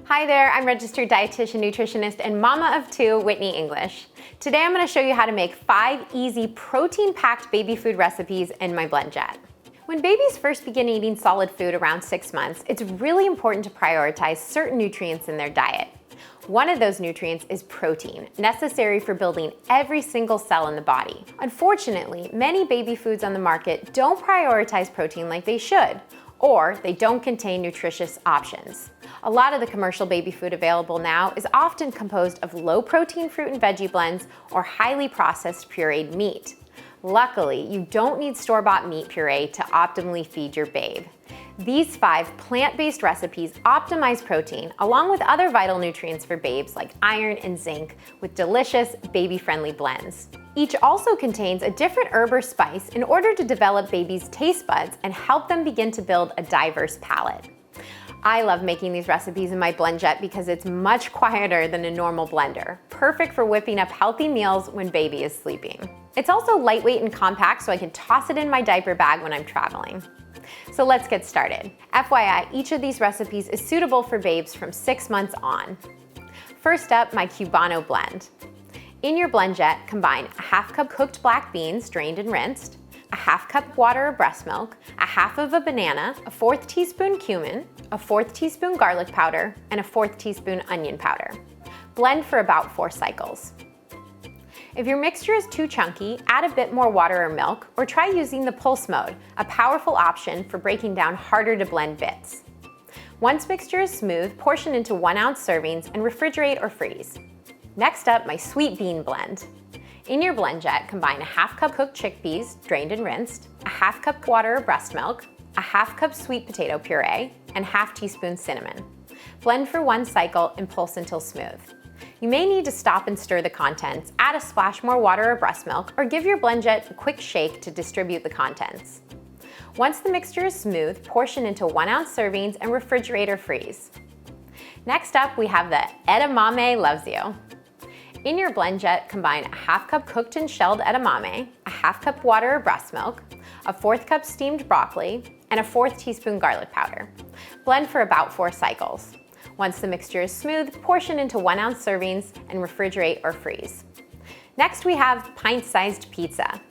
Hi there, I'm registered dietitian, nutritionist, and mama of two, Whitney English. Today I'm going to show you how to make 5 easy protein-packed baby food recipes in my BlendJet. When babies first begin eating solid food around 6 months, it's really important to prioritize certain nutrients in their diet. One of those nutrients is protein, necessary for building every single cell in the body. Unfortunately, many baby foods on the market don't prioritize protein like they should, or they don't contain nutritious options. A lot of the commercial baby food available now is often composed of low-protein fruit and veggie blends or highly processed pureed meat. Luckily, you don't need store-bought meat puree to optimally feed your babe. These 5 plant-based recipes optimize protein along with other vital nutrients for babes like iron and zinc with delicious baby-friendly blends. Each also contains a different herb or spice in order to develop babies' taste buds and help them begin to build a diverse palate. I love making these recipes in my BlendJet because it's much quieter than a normal blender, perfect for whipping up healthy meals when baby is sleeping. It's also lightweight and compact, so I can toss it in my diaper bag when I'm traveling. So let's get started. FYI, each of these recipes is suitable for babes from 6 months on. First up, my Cubano Blend. In your BlendJet, combine a ½ cup cooked black beans, drained and rinsed, a ½ cup water or breast milk, a half of a banana, a 1/4 teaspoon cumin, a 1/4 teaspoon garlic powder, and a 1/4 teaspoon onion powder. Blend for about 4 cycles. If your mixture is too chunky, add a bit more water or milk, or try using the pulse mode, a powerful option for breaking down harder to blend bits. Once mixture is smooth, portion into 1-ounce servings and refrigerate or freeze. Next up, my sweet bean blend. In your BlendJet, combine a ½ cup cooked chickpeas, drained and rinsed, a ½ cup water or breast milk, a ½ cup sweet potato puree, and ½ teaspoon cinnamon. Blend for 1 cycle and pulse until smooth. You may need to stop and stir the contents, add a splash more water or breast milk, or give your BlendJet a quick shake to distribute the contents. Once the mixture is smooth, portion into 1-ounce servings and refrigerate or freeze. Next up, we have the Edamame Loves You. In your BlendJet, combine a ½ cup cooked and shelled edamame, a ½ cup water or breast milk, a 1/4 cup steamed broccoli, and a 1/4 teaspoon garlic powder. Blend for about 4 cycles. Once the mixture is smooth, portion into 1-ounce servings and refrigerate or freeze. Next, we have pint-sized pizza.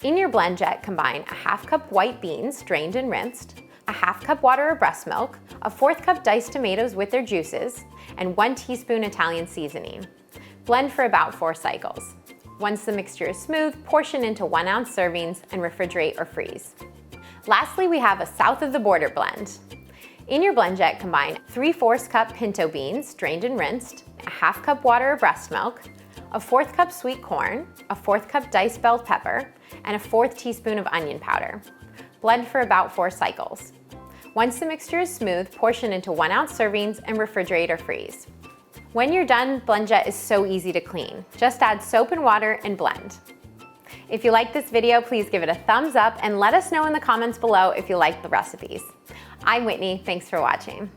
In your BlendJet, combine a ½ cup white beans, drained and rinsed, a ½ cup water or breast milk, a 1/4 cup diced tomatoes with their juices, and 1 teaspoon Italian seasoning. Blend for about 4 cycles. Once the mixture is smooth, portion into 1-ounce servings and refrigerate or freeze. Lastly, we have a south of the border blend. In your BlendJet, combine 3/4 cup pinto beans, drained and rinsed, a ½ cup water or breast milk, a 1/4 cup sweet corn, a 1/4 cup diced bell pepper, and a 1/4 teaspoon of onion powder. Blend for about 4 cycles. Once the mixture is smooth, portion into 1-ounce servings and refrigerate or freeze. When you're done, BlendJet is so easy to clean. Just add soap and water and blend. If you like this video, please give it a thumbs up and let us know in the comments below if you like the recipes. I'm Whitney, thanks for watching.